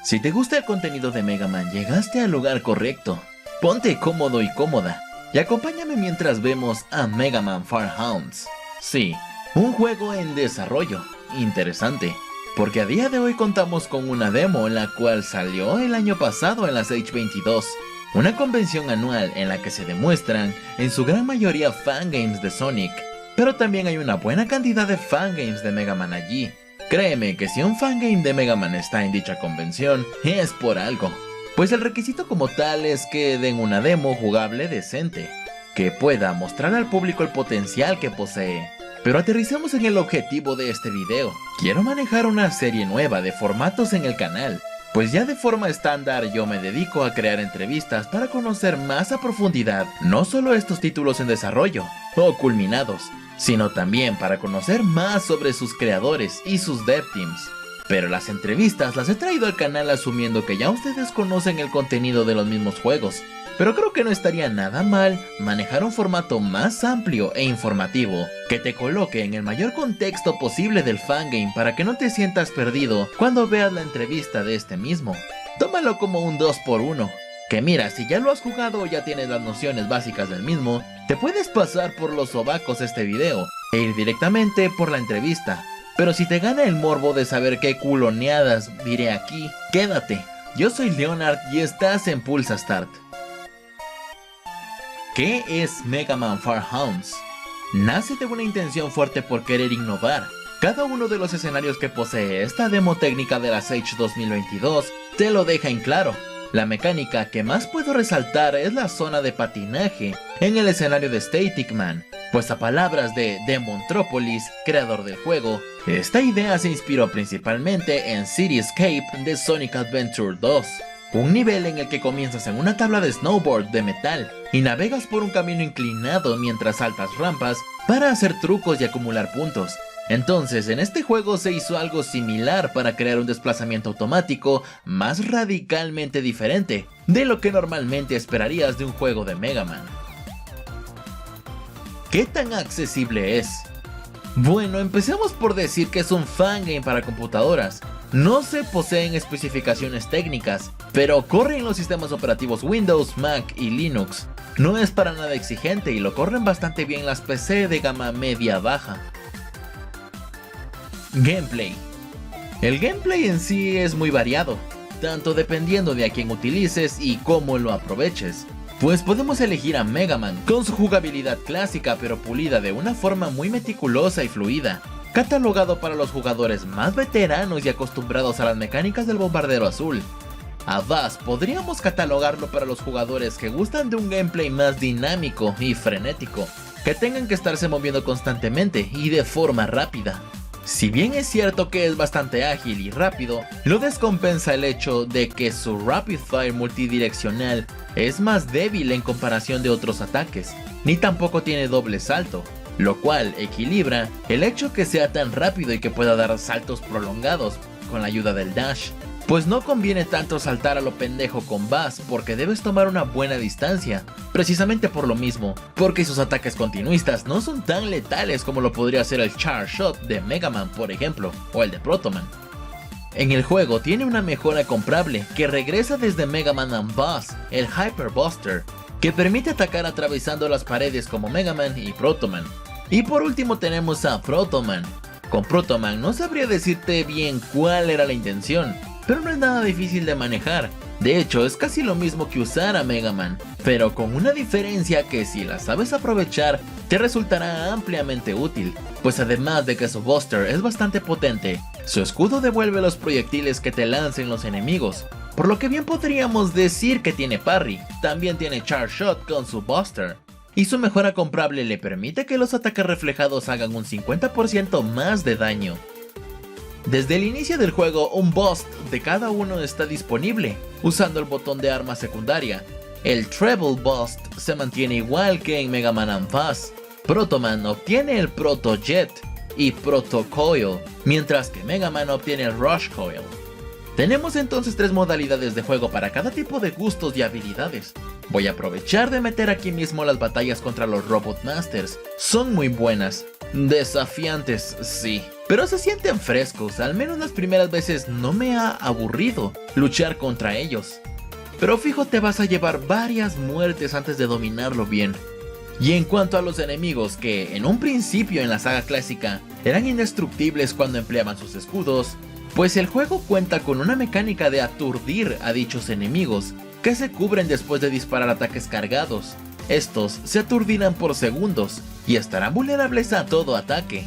Si te gusta el contenido de Mega Man, llegaste al lugar correcto. Ponte cómodo y cómoda y acompáñame mientras vemos a Mega Man Fire Hounds. Sí, un juego en desarrollo. Interesante, porque a día de hoy contamos con una demo la cual salió el año pasado en la Stage 22, una convención anual en la que se demuestran en su gran mayoría fangames de Sonic, pero también hay una buena cantidad de fangames de Mega Man allí. Créeme que si un fangame de Mega Man está en dicha convención, es por algo, pues el requisito como tal es que den una demo jugable decente, que pueda mostrar al público el potencial que posee. Pero aterricemos en el objetivo de este video. Quiero manejar una serie nueva de formatos en el canal, pues ya de forma estándar yo me dedico a crear entrevistas para conocer más a profundidad no solo estos títulos en desarrollo o culminados, sino también para conocer más sobre sus creadores y sus dev teams. Pero las entrevistas las he traído al canal asumiendo que ya ustedes conocen el contenido de los mismos juegos, pero creo que no estaría nada mal manejar un formato más amplio e informativo, que te coloque en el mayor contexto posible del fangame para que no te sientas perdido cuando veas la entrevista de este mismo. Tómalo como un 2x1, que mira, si ya lo has jugado o ya tienes las nociones básicas del mismo, te puedes pasar por los sobacos este video e ir directamente por la entrevista. Pero si te gana el morbo de saber qué culoneadas diré aquí, quédate. Yo soy Leonard y estás en Pulsa Start. ¿Qué es Mega Man Fire Hounds? Nace de una intención fuerte por querer innovar. Cada uno de los escenarios que posee esta demo técnica de la Stage 2022 te lo deja en claro. La mecánica que más puedo resaltar es la zona de patinaje en el escenario de Static Man, pues a palabras de Demontropolis, creador del juego, esta idea se inspiró principalmente en Cityscape de Sonic Adventure 2, un nivel en el que comienzas en una tabla de snowboard de metal y navegas por un camino inclinado mientras saltas rampas para hacer trucos y acumular puntos. Entonces, en este juego se hizo algo similar para crear un desplazamiento automático más radicalmente diferente de lo que normalmente esperarías de un juego de Mega Man. ¿Qué tan accesible es? Bueno, empecemos por decir que es un fangame para computadoras. No se poseen especificaciones técnicas, pero corre en los sistemas operativos Windows, Mac y Linux. No es para nada exigente y lo corren bastante bien las PC de gama media-baja. Gameplay. El gameplay en sí es muy variado, tanto dependiendo de a quién utilices y cómo lo aproveches. Pues podemos elegir a Mega Man con su jugabilidad clásica pero pulida de una forma muy meticulosa y fluida, catalogado para los jugadores más veteranos y acostumbrados a las mecánicas del bombardero azul. A Bass podríamos catalogarlo para los jugadores que gustan de un gameplay más dinámico y frenético, que tengan que estarse moviendo constantemente y de forma rápida. Si bien es cierto que es bastante ágil y rápido, lo descompensa el hecho de que su Rapid Fire multidireccional es más débil en comparación de otros ataques, ni tampoco tiene doble salto, lo cual equilibra el hecho que sea tan rápido y que pueda dar saltos prolongados con la ayuda del dash. Pues no conviene tanto saltar a lo pendejo con Bass porque debes tomar una buena distancia, precisamente por lo mismo, porque sus ataques continuistas no son tan letales como lo podría ser el Charge Shot de Mega Man por ejemplo, o el de Proto Man. En el juego tiene una mejora comprable que regresa desde Mega Man and Bass, el Hyper Buster, que permite atacar atravesando las paredes como Mega Man y Proto Man. Y por último tenemos a Proto Man. Con Proto Man no sabría decirte bien cuál era la intención, pero no es nada difícil de manejar. De hecho, es casi lo mismo que usar a Mega Man, pero con una diferencia que si la sabes aprovechar, te resultará ampliamente útil, pues además de que su Buster es bastante potente, su escudo devuelve los proyectiles que te lancen los enemigos, por lo que bien podríamos decir que tiene parry. También tiene Charge Shot con su Buster, y su mejora comprable le permite que los ataques reflejados hagan un 50% más de daño. Desde el inicio del juego, un Bust de cada uno está disponible, usando el botón de arma secundaria. El Treble Bust se mantiene igual que en Mega Man and Bass. Proto Man obtiene el Proto Jet y Proto Coil, mientras que Mega Man obtiene el Rush Coil. Tenemos entonces tres modalidades de juego para cada tipo de gustos y habilidades. Voy a aprovechar de meter aquí mismo las batallas contra los Robot Masters. Son muy buenas, desafiantes sí, pero se sienten frescos, al menos las primeras veces no me ha aburrido luchar contra ellos. Pero fijo te vas a llevar varias muertes antes de dominarlo bien. Y en cuanto a los enemigos que en un principio en la saga clásica eran indestructibles cuando empleaban sus escudos, pues el juego cuenta con una mecánica de aturdir a dichos enemigos que se cubren después de disparar ataques cargados. Estos se aturdirán por segundos y estarán vulnerables a todo ataque.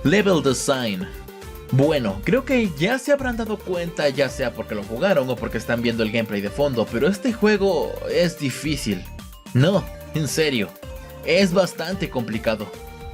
Level Design. Bueno, creo que ya se habrán dado cuenta, ya sea porque lo jugaron o porque están viendo el gameplay de fondo, pero este juego es difícil. No, en serio, es bastante complicado.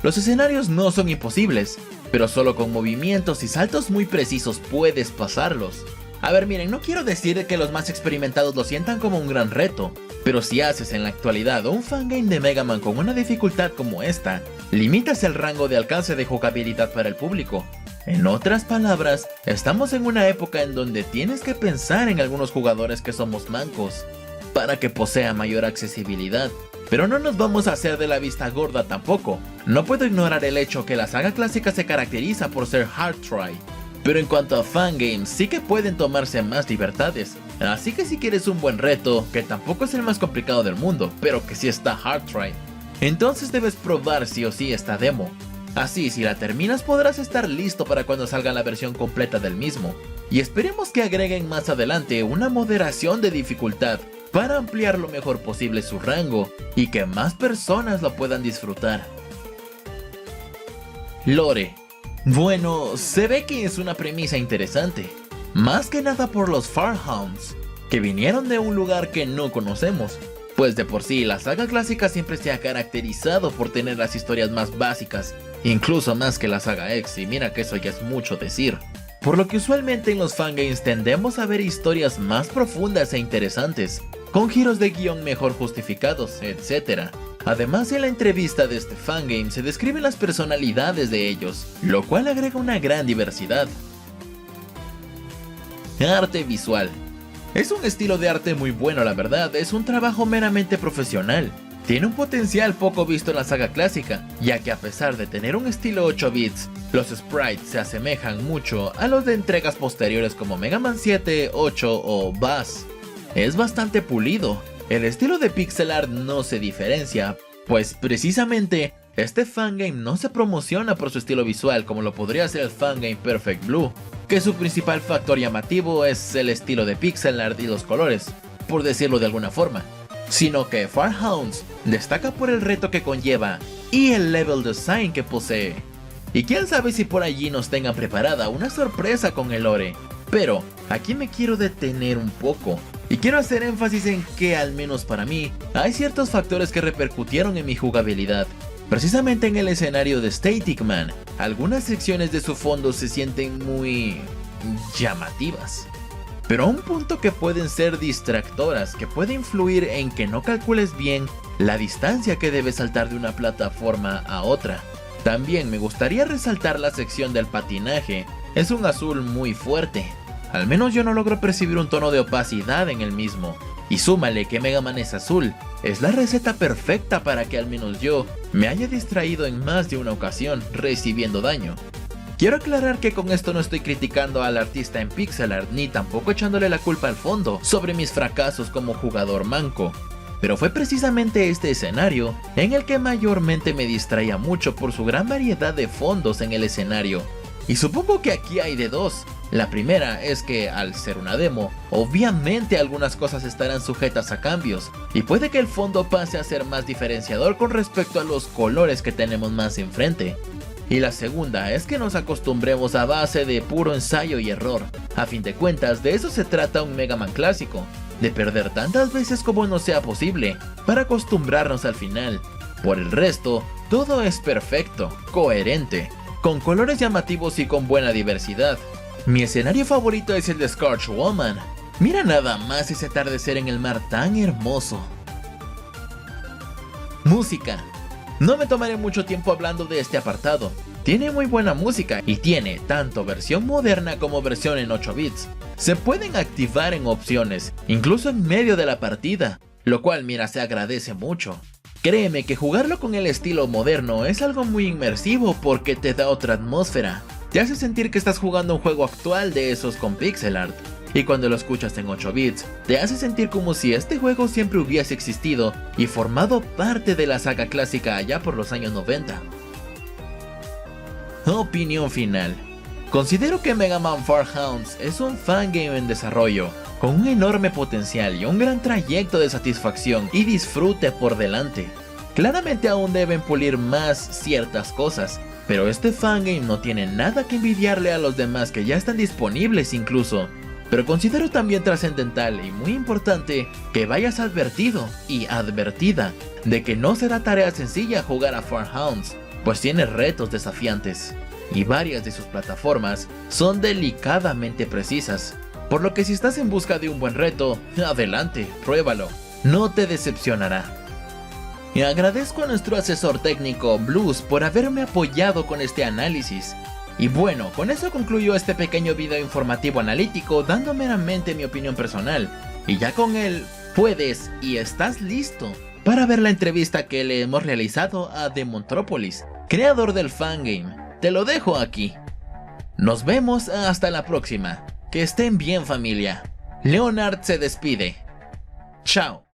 Los escenarios no son imposibles, pero solo con movimientos y saltos muy precisos puedes pasarlos. A ver, miren, no quiero decir que los más experimentados lo sientan como un gran reto, pero si haces en la actualidad un fangame de Mega Man con una dificultad como esta, limitas el rango de alcance de jugabilidad para el público. En otras palabras, estamos en una época en donde tienes que pensar en algunos jugadores que somos mancos, para que posea mayor accesibilidad. Pero no nos vamos a hacer de la vista gorda tampoco. No puedo ignorar el hecho que la saga clásica se caracteriza por ser hard try. Pero en cuanto a fangames, sí que pueden tomarse más libertades. Así que si quieres un buen reto, que tampoco es el más complicado del mundo, pero que sí está hard try, entonces debes probar sí o sí esta demo. Así, si la terminas podrás estar listo para cuando salga la versión completa del mismo. Y esperemos que agreguen más adelante una moderación de dificultad para ampliar lo mejor posible su rango y que más personas lo puedan disfrutar. Lore. Bueno, se ve que es una premisa interesante, más que nada por los Farhounds, que vinieron de un lugar que no conocemos, pues de por sí la saga clásica siempre se ha caracterizado por tener las historias más básicas, incluso más que la saga X, y mira que eso ya es mucho decir. Por lo que usualmente en los fangames tendemos a ver historias más profundas e interesantes, con giros de guión mejor justificados, etc. Además, en la entrevista de este fangame se describen las personalidades de ellos, lo cual agrega una gran diversidad. Arte visual. Es un estilo de arte muy bueno, la verdad, es un trabajo meramente profesional. Tiene un potencial poco visto en la saga clásica, ya que a pesar de tener un estilo 8 bits, los sprites se asemejan mucho a los de entregas posteriores como Mega Man 7, 8 o Bass. Es bastante pulido, el estilo de pixel art no se diferencia, pues precisamente este fangame no se promociona por su estilo visual como lo podría ser el fangame Perfect Blue, que su principal factor llamativo es el estilo de pixel art y los colores, por decirlo de alguna forma, sino que Farhounds destaca por el reto que conlleva y el level design que posee. Y quién sabe si por allí nos tengan preparada una sorpresa con el lore. Pero aquí me quiero detener un poco y quiero hacer énfasis en que, al menos para mí, hay ciertos factores que repercutieron en mi jugabilidad. Precisamente en el escenario de Static Man, algunas secciones de su fondo se sienten muy llamativas, pero a un punto que pueden ser distractoras, que puede influir en que no calcules bien la distancia que debes saltar de una plataforma a otra. También me gustaría resaltar la sección del patinaje, es un azul muy fuerte. Al menos yo no logro percibir un tono de opacidad en el mismo. Y súmale que Mega Man es azul, es la receta perfecta para que al menos yo me haya distraído en más de una ocasión recibiendo daño. Quiero aclarar que con esto no estoy criticando al artista en pixel art ni tampoco echándole la culpa al fondo sobre mis fracasos como jugador manco. Pero fue precisamente este escenario en el que mayormente me distraía mucho por su gran variedad de fondos en el escenario. Y supongo que aquí hay de dos. La primera es que, al ser una demo, obviamente algunas cosas estarán sujetas a cambios, y puede que el fondo pase a ser más diferenciador con respecto a los colores que tenemos más enfrente. Y la segunda es que nos acostumbremos a base de puro ensayo y error. A fin de cuentas, de eso se trata un Mega Man clásico, de perder tantas veces como no sea posible, para acostumbrarnos al final. Por el resto, todo es perfecto, coherente, con colores llamativos y con buena diversidad. Mi escenario favorito es el de Scorch Woman. Mira nada más ese atardecer en el mar tan hermoso. Música. No me tomaré mucho tiempo hablando de este apartado. Tiene muy buena música y tiene tanto versión moderna como versión en 8 bits. Se pueden activar en opciones, incluso en medio de la partida, lo cual mira se agradece mucho. Créeme que jugarlo con el estilo moderno es algo muy inmersivo porque te da otra atmósfera. Te hace sentir que estás jugando un juego actual de esos con pixel art. Y cuando lo escuchas en 8 bits, te hace sentir como si este juego siempre hubiese existido y formado parte de la saga clásica allá por los años 90. Opinión final. Considero que Mega Man 4 Hounds es un fangame en desarrollo, con un enorme potencial y un gran trayecto de satisfacción y disfrute por delante. Claramente aún deben pulir más ciertas cosas, pero este fangame no tiene nada que envidiarle a los demás que ya están disponibles incluso. Pero considero también trascendental y muy importante que vayas advertido y advertida de que no será tarea sencilla jugar a 4 Hounds, pues tiene retos desafiantes, y varias de sus plataformas son delicadamente precisas, por lo que si estás en busca de un buen reto, adelante, pruébalo, no te decepcionará. Y agradezco a nuestro asesor técnico Blues por haberme apoyado con este análisis. Y bueno, con eso concluyo este pequeño video informativo analítico dando meramente mi opinión personal, y ya con él puedes y estás listo para ver la entrevista que le hemos realizado a Demontropolis, creador del fangame. Te lo dejo aquí. Nos vemos hasta la próxima. Que estén bien, familia. Leonard se despide. Chao.